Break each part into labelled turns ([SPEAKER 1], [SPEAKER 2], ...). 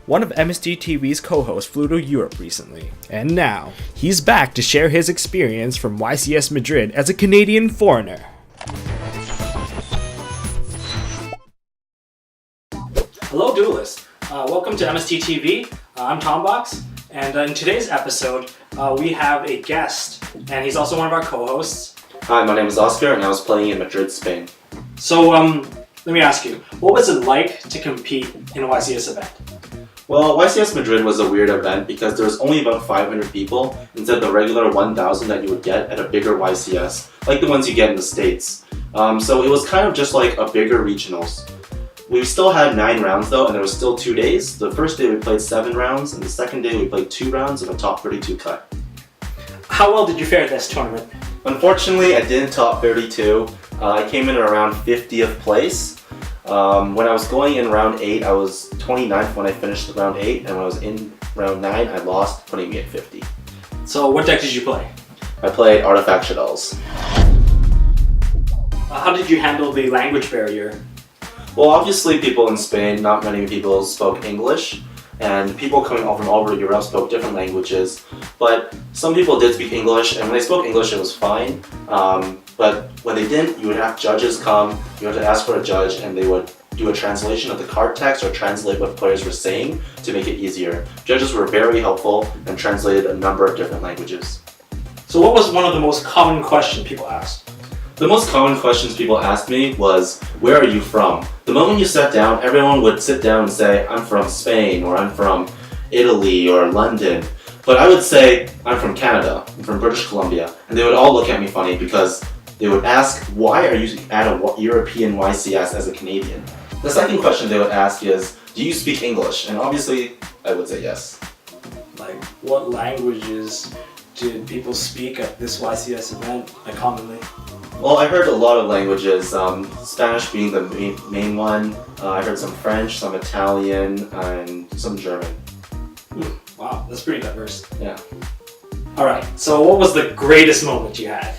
[SPEAKER 1] One of MST-TV's co-hosts flew to Europe recently, and now he's back to share his experience from YCS Madrid as a Canadian foreigner. Hello, Duelist. Welcome to MST-TV. I'm Tombox, and in today's episode, we have a guest, and he's also one of our co-hosts.
[SPEAKER 2] Hi, my name is Oscar, and I was playing in Madrid, Spain.
[SPEAKER 1] So, let me ask you, what was it like to compete in a YCS event?
[SPEAKER 2] Well, YCS Madrid was a weird event because there was only about 500 people instead of the regular 1,000 that you would get at a bigger YCS, like the ones you get in the States. So it was kind of just like a bigger regionals. We still had 9 rounds though, and there was still 2 days. The first day we played 7 rounds, and the second day we played 2 rounds of a top 32 cut.
[SPEAKER 1] How well did you fare at this tournament?
[SPEAKER 2] Unfortunately, I didn't top 32. I came in at around 50th place. When I was going in round 8, I was 29th when I finished round 8, and when I was in round 9, I lost, putting me at 50.
[SPEAKER 1] So what deck did you play?
[SPEAKER 2] I played Artifact Shaddolls.
[SPEAKER 1] How did you handle the language barrier?
[SPEAKER 2] Well, obviously people in Spain, not many people spoke English, and people coming from all over Europe spoke different languages, but some people did speak English, and when they spoke English it was fine. But when they didn't, you would have judges come, you had to ask for a judge, and they would do a translation of the card text or translate what players were saying to make it easier. Judges were very helpful and translated a number of different languages.
[SPEAKER 1] So what was one of the most common questions people asked?
[SPEAKER 2] The most common questions people asked me was, where are you from? The moment you sat down, everyone would sit down and say, I'm from Spain, or I'm from Italy, or London. But I would say, I'm from Canada, I'm from British Columbia, and they would all look at me funny because they would ask, why are you at a European YCS as a Canadian? The second question they would ask is, do you speak English? And obviously, I would say yes.
[SPEAKER 1] Like, what languages did people speak at this YCS event, commonly?
[SPEAKER 2] Well, I heard a lot of languages, Spanish being the main one. I heard some French, some Italian, and some German.
[SPEAKER 1] Wow, that's pretty diverse.
[SPEAKER 2] Yeah.
[SPEAKER 1] Alright, so what was the greatest moment you had?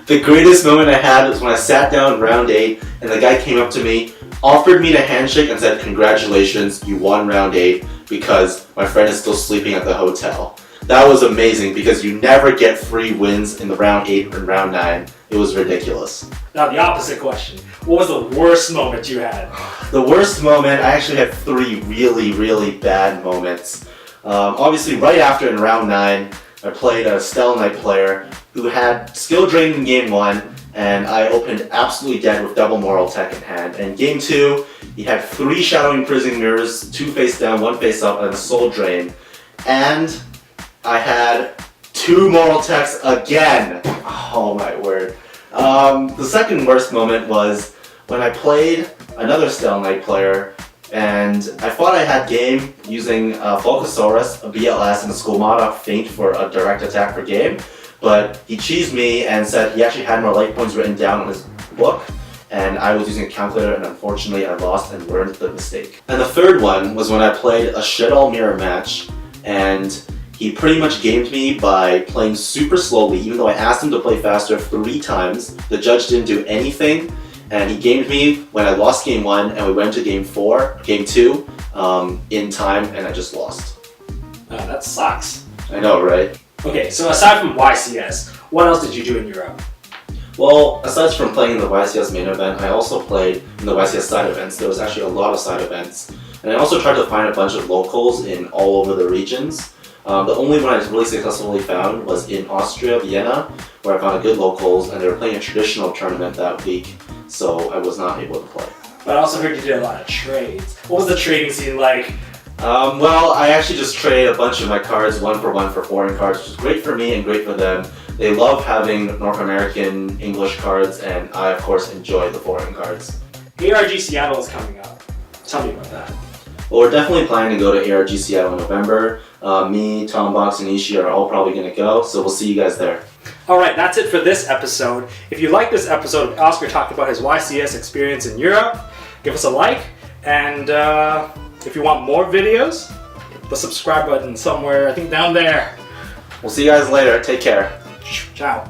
[SPEAKER 2] The greatest moment I had was when I sat down in round 8 and the guy came up to me, offered me a handshake and said, congratulations, you won round 8 because my friend is still sleeping at the hotel. That was amazing because you never get free wins in the round 8 and round 9. It was ridiculous.
[SPEAKER 1] Now the opposite question. What was the worst moment you had?
[SPEAKER 2] The worst moment, I actually had 3 really bad moments. Obviously right after in round 9, I played a Stella Knight player who had skill drain in game 1, and I opened absolutely dead with double Moral Tech in hand. And game 2, he had 3 Shadowing Prison Mirrors, 2 face down, 1 face up, and a soul drain. And I had 2 Moral Techs again. Oh my word. The second worst moment was when I played another Stella Knight player, and I thought I had game using Fulcosaurus, a BLS, and a Skolmata Feint for a direct attack per game, but he cheesed me and said he actually had more life points written down on his book, and I was using a calculator, and unfortunately I lost and learned the mistake. And the third one was when I played a Shaddoll mirror match, and he pretty much gamed me by playing super slowly, even though I asked him to play faster 3 times. The judge didn't do anything, and he gamed me when I lost game 1, and we went to game 2 in time, and I just lost.
[SPEAKER 1] That sucks.
[SPEAKER 2] I know, right?
[SPEAKER 1] Okay, so aside from YCS, what else did you do in Europe?
[SPEAKER 2] Well, aside from playing in the YCS main event, I also played in the YCS side events. There was actually a lot of side events. And I also tried to find a bunch of locals in all over the regions. The only one I really successfully found was in Austria, Vienna, where I found a good locals, and they were playing a traditional tournament that week, so I was not able to play.
[SPEAKER 1] But I also heard you did a lot of trades. What was the trading scene like?
[SPEAKER 2] Well, I actually just traded a bunch of my cards, 1 for foreign cards, which is great for me and great for them. They love having North American English cards, and I, of course, enjoy the foreign cards.
[SPEAKER 1] ARG Seattle is coming up. Tell me about that.
[SPEAKER 2] Well, we're definitely planning to go to ARG Seattle in November. Me, Tombox, and Ishii are all probably going to go, so we'll see you guys there.
[SPEAKER 1] Alright, that's it for this episode. If you like this episode of Oscar talking about his YCS experience in Europe, give us a like, and if you want more videos, hit the subscribe button somewhere, I think down there.
[SPEAKER 2] We'll see you guys later. Take care.
[SPEAKER 1] Ciao.